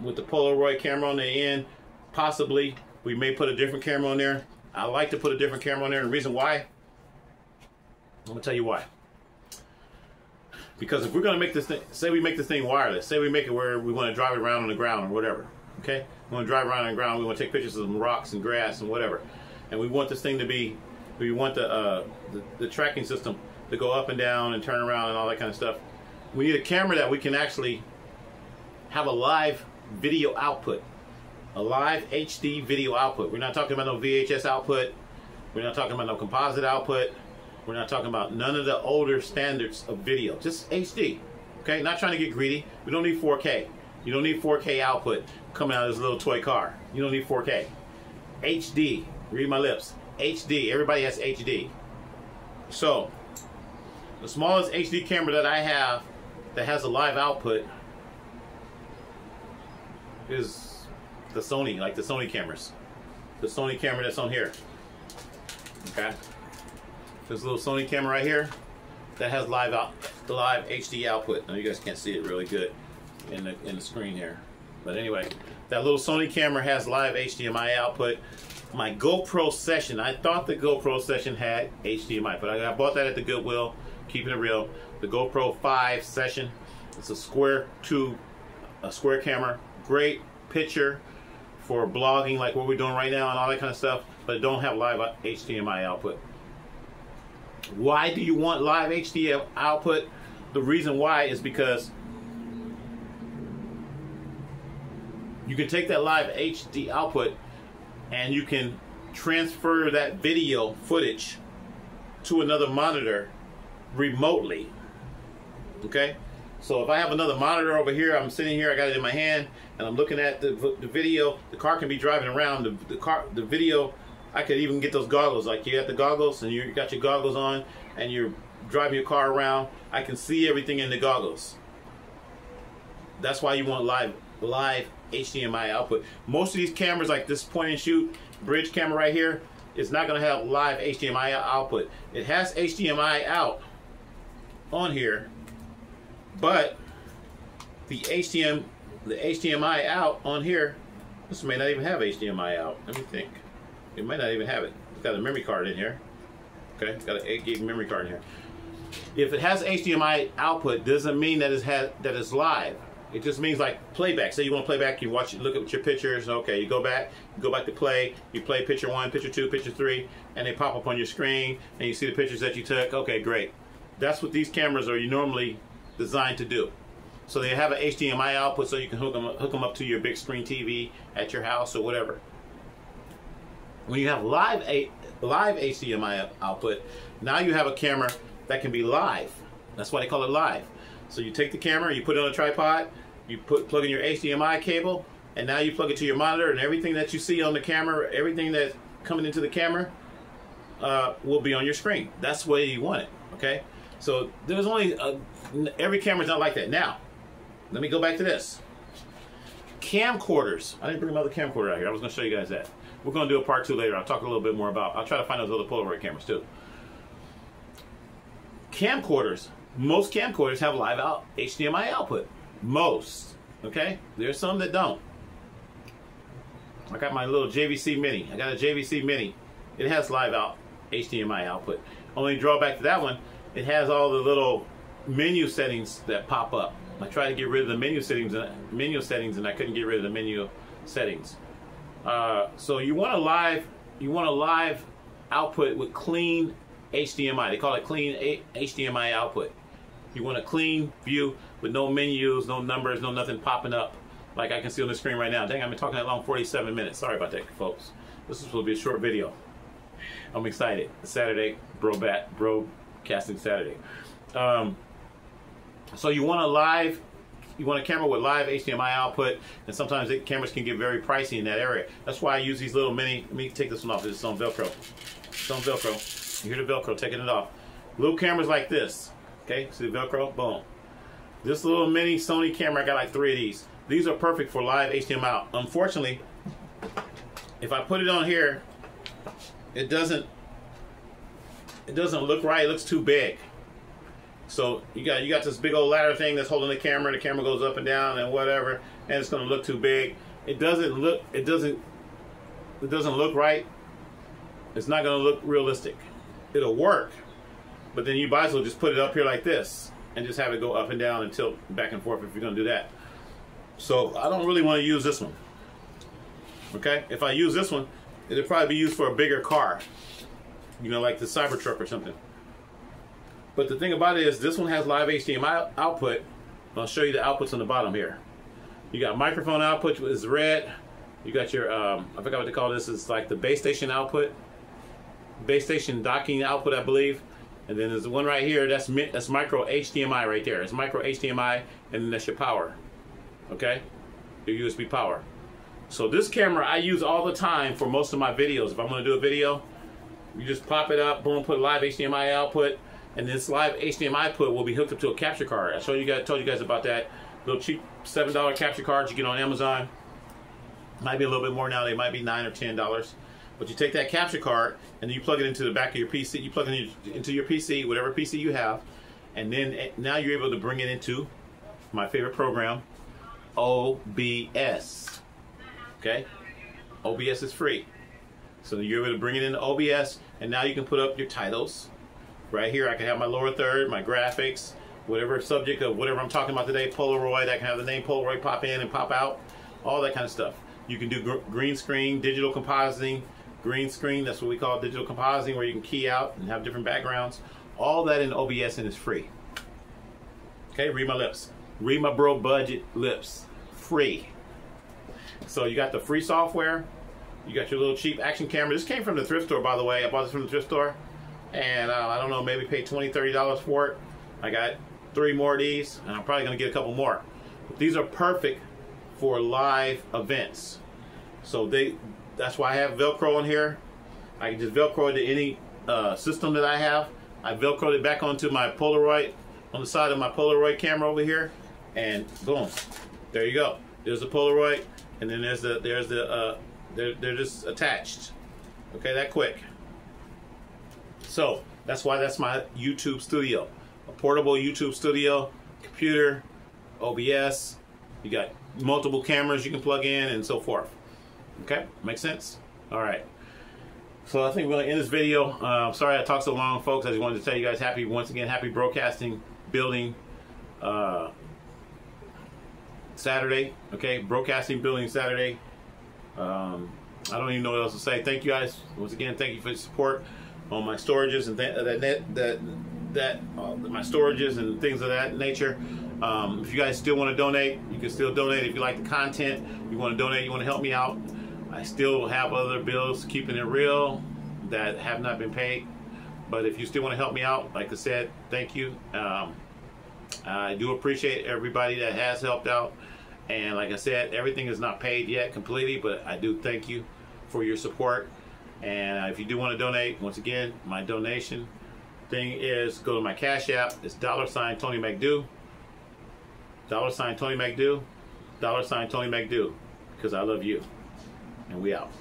Polaroid camera on the end. Possibly we may put a different camera on there. I like to put a different camera on there, and the reason why, I'm gonna tell you why. Because if we're gonna make this thing, say we make this thing wireless, say we make it where we want to drive it around on the ground or whatever, okay? We want to drive around on the ground, we want to take pictures of some rocks and grass and whatever, and we want this thing to be, we want the tracking system to go up and down and turn around and all that kind of stuff. We need a camera that we can actually have a live video output. A live HD video output. We're not talking about no VHS output. We're not talking about no composite output. We're not talking about none of the older standards of video. Just HD. Okay? Not trying to get greedy. We don't need 4K. You don't need 4K output coming out of this little toy car. You don't need 4K. HD. Read my lips. HD. Everybody has HD. So, the smallest HD camera that I have that has a live output is the Sony, like the Sony cameras. The Sony camera that's on here. Okay? This little Sony camera right here that has the live HD output. Now you guys can't see it really good in the screen here. But anyway, that little Sony camera has live HDMI output. My GoPro Session, I thought the GoPro Session had HDMI, but I bought that at the Goodwill, keeping it real. The GoPro 5 Session, it's a square camera, great picture for blogging like what we're doing right now and all that kind of stuff, but it don't have live HDMI output. Why do you want live HDMI output? The reason why is because you can take that live HD output and you can transfer that video footage to another monitor remotely. Okay? So if I have another monitor over here, I'm sitting here, I got it in my hand, and I'm looking at the video, the car can be driving around, the video I could even get those goggles. Like you got the goggles and you got your goggles on and you're driving your car around. I can see everything in the goggles. That's why you want live HDMI output. Most of these cameras, like this point and shoot bridge camera right here, is not going to have live HDMI output. It has HDMI out on here, but the HDMI out on here, this may not even have HDMI out. Let me think. It might not even have it. It's got a memory card in here. Okay, it's got an 8 gig memory card in here. If it has HDMI output, doesn't mean that it's live. It just means like playback. Say you want to play back, you watch, look at your pictures. Okay, you go back to play. You play picture 1, picture 2, picture 3, and they pop up on your screen, and you see the pictures that you took. Okay, great. That's what these cameras are normally designed to do. So they have an HDMI output, so you can hook them up to your big screen TV at your house or whatever. When you have live HDMI output, now you have a camera that can be live. That's why they call it live. So you take the camera, you put it on a tripod, you plug in your HDMI cable, and now you plug it to your monitor, and everything that you see on the camera, everything that's coming into the camera will be on your screen. That's the way you want it, okay? So there's only, every camera's not like that. Now, let me go back to this. Camcorders. I didn't bring another camcorder out here. I was gonna show you guys that. We're gonna do a part 2 later. I'll talk a little bit more about, I'll try to find those other Polaroid cameras too. Camcorders. Most camcorders have live HDMI output. Most, okay? There's some that don't. I got my little JVC Mini. I got a JVC Mini. It has live HDMI output. Only drawback to that one, it has all the little menu settings that pop up. I tried to get rid of the menu settings, and I couldn't get rid of the menu settings. So you want a live output with clean HDMI. They call it clean HDMI output. You want a clean view with no menus, no numbers, no nothing popping up like I can see on the screen right now. Dang, I've been talking that long, 47 minutes. Sorry about that, folks. This is supposed to be a short video. I'm excited. It's Saturday, broadcasting Saturday. So you want a camera with live HDMI output, and sometimes cameras can get very pricey in that area. That's why I use these little mini. Let me take this one off. This is on Velcro. It's on Velcro. You hear the Velcro taking it off. Little cameras like this. Okay, see the Velcro? Boom. This little mini Sony camera, I got like 3 of these. These are perfect for live HDMI out. Unfortunately, if I put it on here, it doesn't look right. It looks too big. So you got this big old ladder thing that's holding the camera goes up and down and whatever, and it's going to look too big. It doesn't look right. It's not going to look realistic. It'll work, but then you might as well just put it up here like this and just have it go up and down and tilt back and forth if you're going to do that. So I don't really want to use this one. Okay, if I use this one, it'll probably be used for a bigger car, you know, like the Cybertruck or something. But the thing about it is, this one has live HDMI output. I'll show you the outputs on the bottom here. You got microphone output is red. You got your I forgot what they call this. It's like the base station output, base station docking output, I believe. And then there's the one right here. That's micro HDMI right there. It's micro HDMI, and then that's your power. Okay, your USB power. So this camera I use all the time for most of my videos. If I'm going to do a video, you just pop it up, boom, put live HDMI output, and this live HDMI output will be hooked up to a capture card. I told you guys about that little cheap $7 capture cards you get on Amazon. Might be a little bit more now. They might be $9 or $10. But you take that capture card and then you plug it into the back of your PC. You plug it into your PC, whatever PC you have, and then now you're able to bring it into my favorite program, OBS. Okay, OBS is free, so you're able to bring it into OBS, and now you can put up your titles. Right here, I can have my lower third, my graphics, whatever subject of whatever I'm talking about today, Polaroid. I can have the name Polaroid pop in and pop out, all that kind of stuff. You can do green screen, digital compositing, green screen. That's what we call digital compositing, where you can key out and have different backgrounds. All that in OBS, and it's free. Okay, read my lips. Read my bro budget lips. Free. So you got the free software. You got your little cheap action camera. This came from the thrift store, by the way. I bought this from the thrift store. And I don't know, maybe paid $20, $30 for it. I got 3 more of these, and I'm probably going to get a couple more. These are perfect for live events. So that's why I have Velcro in here. I can just Velcro it to any system that I have. I Velcroed it back onto my Polaroid, on the side of my Polaroid camera over here, and boom, there you go. There's the Polaroid, and then they're just attached. Okay, that quick. So that's why that's my YouTube studio, a portable YouTube studio, computer, OBS. You got multiple cameras you can plug in and so forth. Okay, makes sense? All right. So I think we're gonna end this video. Sorry I talked so long, folks. I just wanted to tell you guys once again, happy broadcasting building Saturday. Okay, broadcasting building Saturday. I don't even know what else to say. Thank you guys once again. Thank you for the support on my storages and my storages and things of that nature. If you guys still want to donate, you can still donate. If you like the content, you want to donate, you want to help me out. I still have other bills, keeping it real, that have not been paid. But if you still want to help me out, like I said, thank you. I do appreciate everybody that has helped out. And like I said, everything is not paid yet completely, but I do thank you for your support. And if you do want to donate, once again, my donation thing is go to my Cash App. It's $ Tony McDew. $ Tony McDew. $ Tony McDew. Because I love you. And we out.